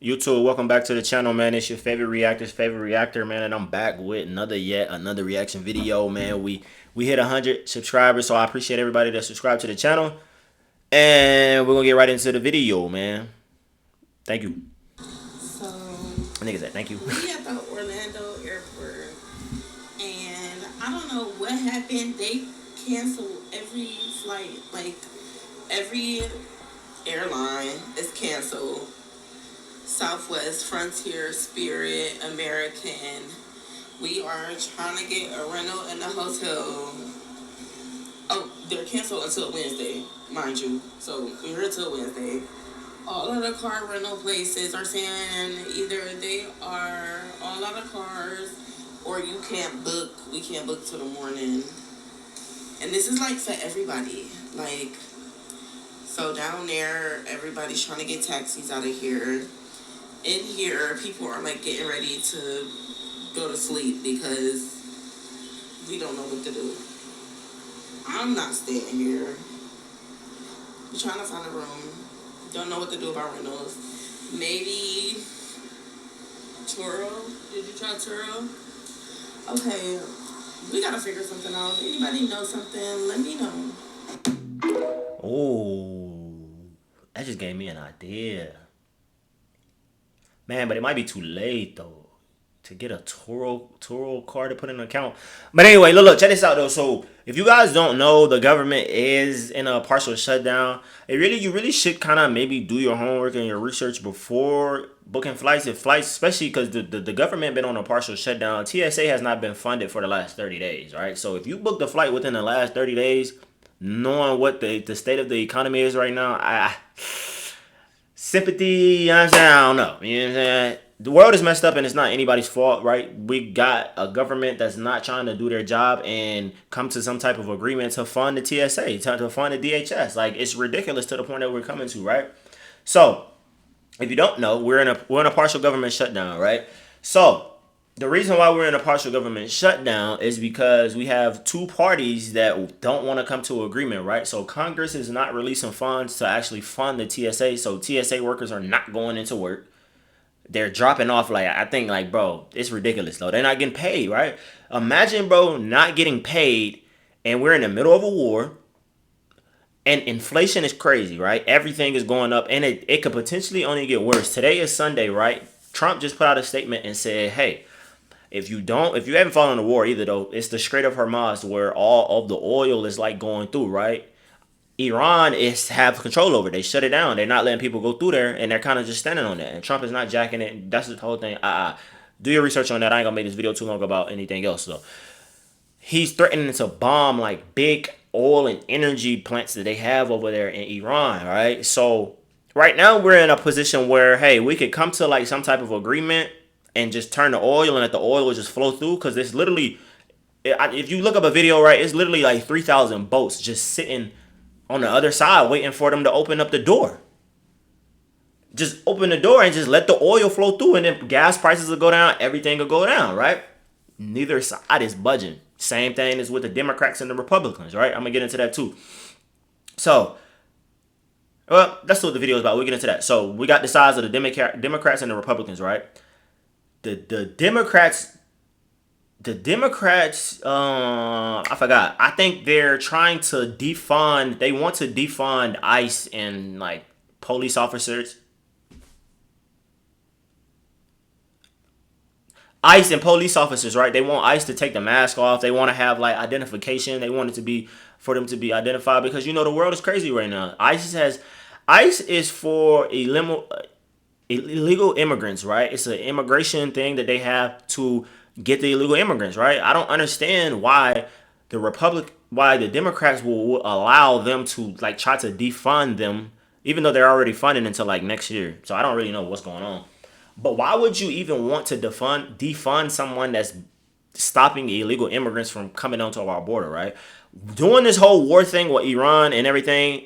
YouTube, welcome back to the channel, man. It's your favorite reactor, man, and I'm back with another reaction video, man. We hit 100 subscribers, so I appreciate everybody that subscribed to the channel, and we're gonna get right into the video, man. Thank you. So Nigga said thank you. we at the Orlando airport, and I don't know what happened. They canceled every flight. Like every airline is canceled. Southwest, Frontier, Spirit, American. We are trying to get a rental in the hotel. Oh, they're canceled until Wednesday, mind you. So we're here till Wednesday. All of the car rental places are saying either they are all out of cars or you can't book. We can't book till the morning. And this is like for everybody. Like, so down there, everybody's trying to get taxis out of here. In here, people are like getting ready to go to sleep because we don't know what to do. I'm not staying here. We're trying to find a room. Don't know what to do about rentals. Maybe Turo. Did you try Turo? Okay, we gotta figure something out. Anybody know something? Let me know. Oh, that just gave me an idea, man. But it might be too late though to get a Turo card to put in an account. But anyway, look, check this out though. So if you guys don't know, the government is in a partial shutdown. You really should kind of maybe do your homework and your research before booking flights. If flights, especially because the government been on a partial shutdown, TSA has not been funded for the last 30 days, right? So if you booked a flight within the last 30 days, knowing what the state of the economy is right now, I sympathy, you know what I'm saying? I don't know. You know what I'm saying? The world is messed up and it's not anybody's fault, right? We got a government that's not trying to do their job and come to some type of agreement to fund the TSA, to fund the DHS. Like, it's ridiculous to the point that we're coming to, right? So, if you don't know, we're in a partial government shutdown, right? So, the reason why we're in a partial government shutdown is because we have two parties that don't want to come to agreement, right? So Congress is not releasing funds to actually fund the TSA. So TSA workers are not going into work. They're dropping off. Like, I think, like, bro, it's ridiculous though. They're not getting paid, right? Imagine, bro, not getting paid, and we're in the middle of a war, and inflation is crazy, right? Everything is going up, and it could potentially only get worse. Today is Sunday, right? Trump just put out a statement and said, hey, if you haven't followed the war either though, it's the Strait of Hormuz where all of the oil is like going through, right? Iran is have control over it. They shut it down. They're not letting people go through there, and they're kind of just standing on that. And Trump is not jacking it. That's the whole thing. Do your research on that. I ain't gonna make this video too long about anything else though. He's threatening to bomb like big oil and energy plants that they have over there in Iran, right? So right now we're in a position where hey, we could come to like some type of agreement and just turn the oil and let the oil just flow through because it's literally if you look up a video, right, it's literally like 3,000 boats just sitting on the other side waiting for them to open up the door. Just open the door and just let the oil flow through, and then gas prices will go down, everything will go down, right? Neither side is budging. Same thing is with the Democrats and the Republicans, right? I'm gonna get into that too. So, well, that's what the video is about. We'll get into that. So we got the sides of the Democrats and the Republicans, right? The Democrats I forgot. I think they're trying to defund. They want to defund ICE and like police officers. ICE and police officers, right? They want ICE to take the mask off. They want to have like identification. They want it to be for them to be identified because you know the world is crazy right now. ICE is for illegal immigrants, right? It's an immigration thing that they have to get the illegal immigrants, right? I don't understand why the Democrats will allow them to like try to defund them, even though they're already funding until like next year. So I don't really know what's going on. But why would you even want to defund someone that's stopping illegal immigrants from coming onto our border, right? Doing this whole war thing with Iran and everything,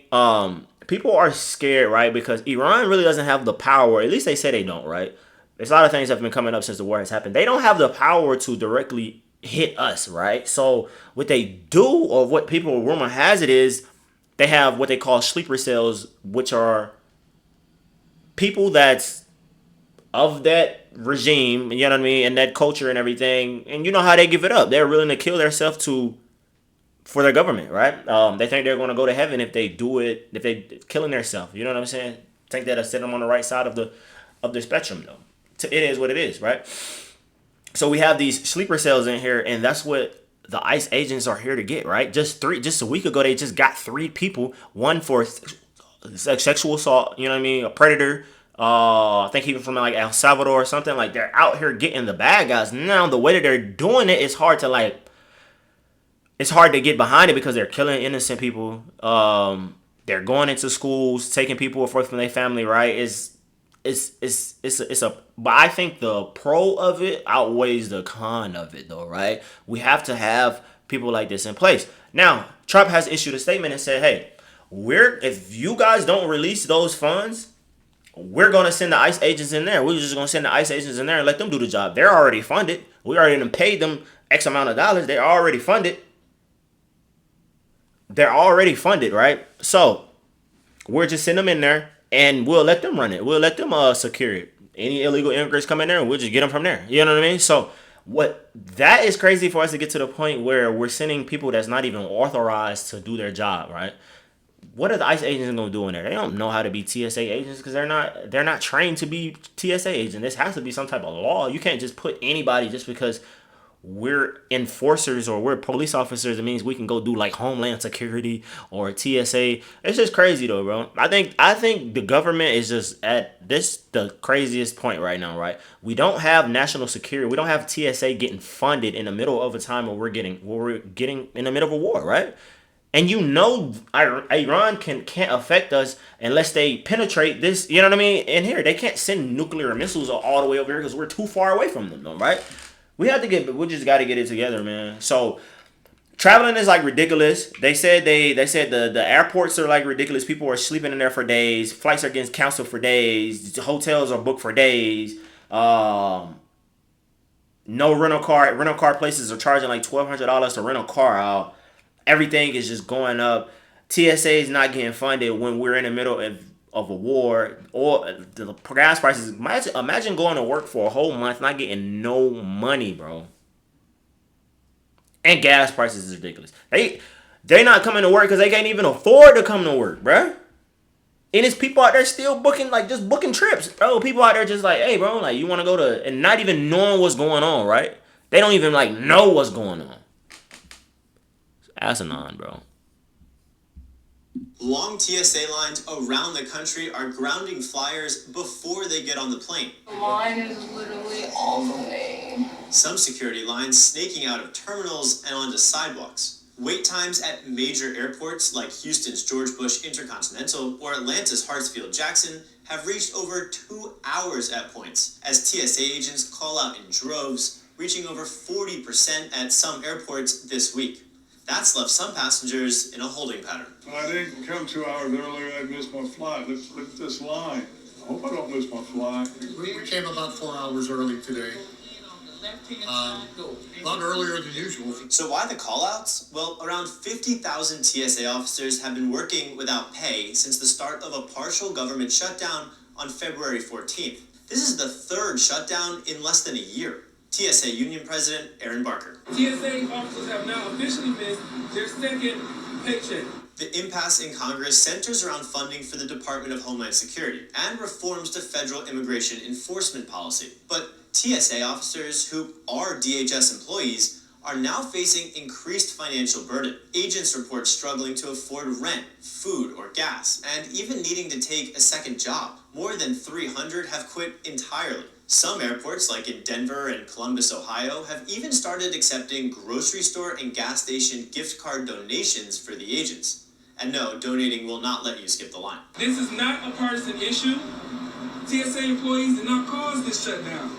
people are scared, right? Because Iran really doesn't have the power. At least they say they don't, right? There's a lot of things that have been coming up since the war has happened. They don't have the power to directly hit us, right? So what they do, or what people rumor has it is, they have what they call sleeper cells, which are people that's of that regime, you know what I mean, and that culture and everything. And you know how they give it up. They're willing to kill themselves to for their government, right? They think they're going to go to heaven if they do it, if they killing themselves. You know what I'm saying? Think that'll set them on the right side of the spectrum, though. It is what it is, right? So we have these sleeper cells in here, and that's what the ICE agents are here to get, right? Just a week ago, they just got 3 people, one for sexual assault, you know what I mean, a predator. I think even from like El Salvador or something. Like they're out here getting the bad guys. Now the way that they're doing it is hard to it's hard to get behind it because they're killing innocent people. They're going into schools, taking people away from their family, right? It's a but I think the pro of it outweighs the con of it though, right? We have to have people like this in place. Now, Trump has issued a statement and said, "Hey, we're if you guys don't release those funds, we're gonna send the ICE agents in there. We're just gonna send the ICE agents in there and let them do the job. They're already funded. We already done paid them X amount of dollars. They're already funded. They're already funded, right? So we're just send them in there and we'll let them run it. We'll let them secure it. Any illegal immigrants come in there and we'll just get them from there. You know what I mean? So what that is crazy for us to get to the point where we're sending people that's not even authorized to do their job, right? What are the ICE agents gonna do in there? They don't know how to be TSA agents because they're not trained to be TSA agents. This has to be some type of law. You can't just put anybody just because we're enforcers or we're police officers. It means we can go do like Homeland Security or TSA. It's just crazy though, bro. I think the government is just at this the craziest point right now, right? We don't have national security. We don't have TSA getting funded in the middle of a time where we're getting in the middle of a war, right? And you know, Iran can't affect us unless they penetrate this. You know what I mean? In here, they can't send nuclear missiles all the way over here because we're too far away from them, though, right? We just got to get it together, man. So traveling is like ridiculous. They said the airports are like ridiculous. People are sleeping in there for days. Flights are getting canceled for days. Hotels are booked for days. No rental car places are charging like $1,200 to rent a car out. Everything is just going up. TSA is not getting funded when we're in the middle of a war. Or the gas prices. Imagine going to work for a whole month not getting no money, bro. And gas prices is ridiculous. They not coming to work because they can't even afford to come to work, bro. And it's people out there still booking, like just booking trips, bro. People out there just like, hey, bro, like you want to go to, and not even knowing what's going on, right? They don't even like know what's going on. It's asinine, bro. Long TSA lines around the country are grounding flyers before they get on the plane. The line is literally all the way. Some security lines snaking out of terminals and onto sidewalks. Wait times at major airports like Houston's George Bush Intercontinental or Atlanta's Hartsfield-Jackson have reached over 2 hours at points, as TSA agents call out in droves, reaching over 40% at some airports this week. That's left some passengers in a holding pattern. I didn't come 2 hours earlier, I missed my flight. Let's look at this line. I hope I don't miss my flight. We came about 4 hours early today. A lot earlier than usual. So why the callouts? Well, around 50,000 TSA officers have been working without pay since the start of a partial government shutdown on February 14th. This is the third shutdown in less than a year. TSA Union President Aaron Barker. TSA officers have now officially missed their second paycheck. The impasse in Congress centers around funding for the Department of Homeland Security and reforms to federal immigration enforcement policy. But TSA officers, who are DHS employees, are now facing increased financial burden. Agents report struggling to afford rent, food, or gas, and even needing to take a second job. More than 300 have quit entirely. Some airports, like in Denver and Columbus, Ohio, have even started accepting grocery store and gas station gift card donations for the agents. And no, donating will not let you skip the line. This is not a partisan issue. TSA employees did not cause this shutdown.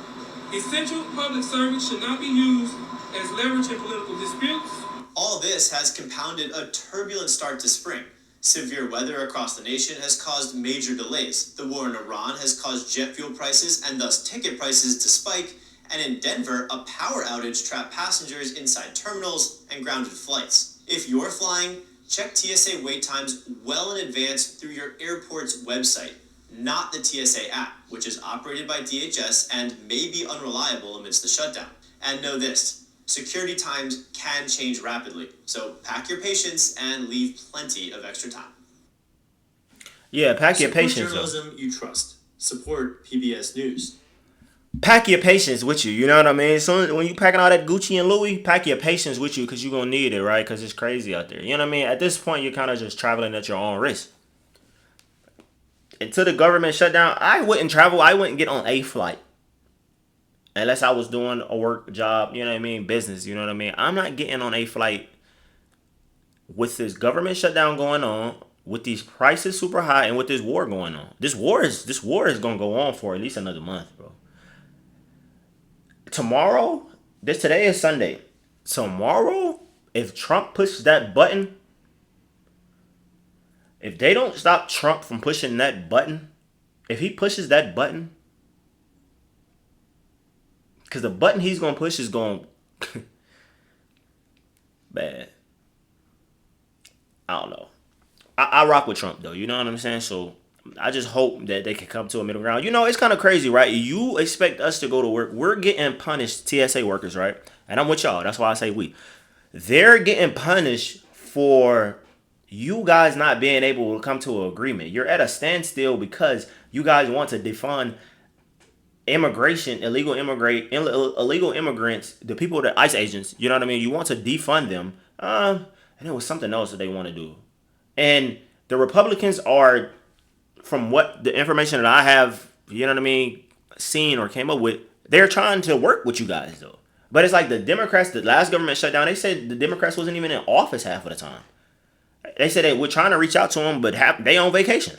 Essential public service should not be used as leverage in political disputes. All this has compounded a turbulent start to spring. Severe weather across the nation has caused major delays. The war in Iran has caused jet fuel prices and thus ticket prices to spike. And in Denver, a power outage trapped passengers inside terminals and grounded flights. If you're flying, check TSA wait times well in advance through your airport's website, not the TSA app. which is operated by DHS and may be unreliable amidst the shutdown. And know this, security times can change rapidly, so pack your patience and leave plenty of extra time. Yeah, pack your Support patience. journalism you trust. Support PBS News. Pack your patience with you. You know what I mean? So when you packing all that Gucci and Louis, pack your patience with you because you're going to need it, right? Because it's crazy out there. You know what I mean? At this point, you're kind of just traveling at your own risk. Until the government shut down, I wouldn't travel. I wouldn't get on a flight. Unless I was doing a work job, you know what I mean? Business, you know what I mean? I'm not getting on a flight with this government shutdown going on, with these prices super high, and with this war going on. This war is going to go on for at least another month, bro. Tomorrow, today is Sunday. Tomorrow, if Trump pushes that button, if they don't stop Trump from pushing that button, if he pushes that button, because the button he's going to push is going bad. I don't know. I rock with Trump, though. You know what I'm saying? So I just hope that they can come to a middle ground. You know, it's kind of crazy, right? You expect us to go to work. We're getting punished, TSA workers, right? And I'm with y'all. That's why I say we. They're getting punished for you guys not being able to come to an agreement. You're at a standstill because you guys want to defund immigration, illegal immigrants, the people that ICE agents, you know what I mean? You want to defund them. And it was something else that they want to do. And the Republicans are, from what the information that I have, you know what I mean, seen or came up with, they're trying to work with you guys, though. But it's like the Democrats, the last government shutdown, they said the Democrats wasn't even in office half of the time. They said they were trying to reach out to them, but they on vacation.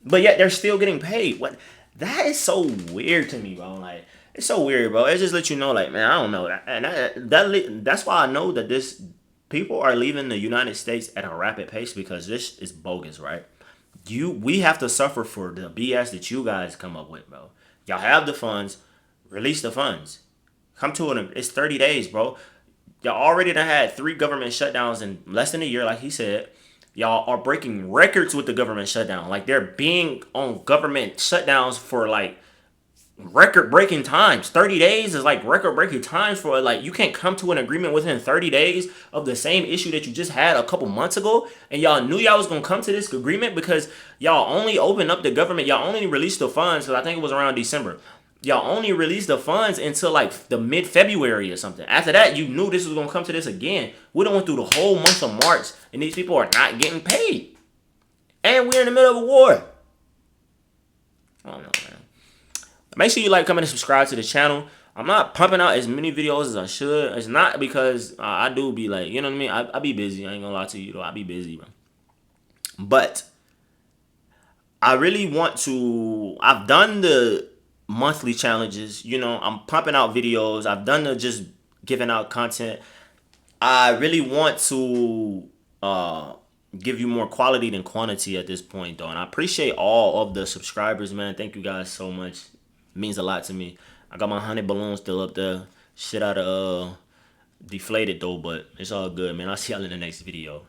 But yet they're still getting paid. What? That is so weird to me, bro. Like, it's so weird, bro. It just lets you know, like, man, I don't know. And that's why I know that people are leaving the United States at a rapid pace because this is bogus, right? We have to suffer for the BS that you guys come up with, bro. Y'all have the funds, release the funds. Come to it. It's 30 days, bro. Y'all already done had 3 government shutdowns in less than a year, like he said. Y'all are breaking records with the government shutdown. Like, they're being on government shutdowns for, like, record-breaking times. 30 days is, like, record-breaking times for, like, you can't come to an agreement within 30 days of the same issue that you just had a couple months ago. And y'all knew y'all was going to come to this agreement because y'all only opened up the government. Y'all only released the funds, because I think it was around December. Y'all only released the funds until like the mid-February or something. After that, you knew this was going to come to this again. We done went through the whole month of March, and these people are not getting paid. And we're in the middle of a war. I don't know, man. Make sure you like, comment, and subscribe to the channel. I'm not pumping out as many videos as I should. It's not because I do be like, you know what I mean? I be busy. I ain't going to lie to you, though. I be busy, bro. But I really want to... I've done the monthly challenges, you know, I'm pumping out videos. I've done the just giving out content. I really want to give you more quality than quantity at this point, though, and I appreciate all of the subscribers, man. Thank you guys so much. It means a lot to me. I got my 100 balloons still up there. Shit out of deflated though, but it's all good, man. I'll see y'all in the next video.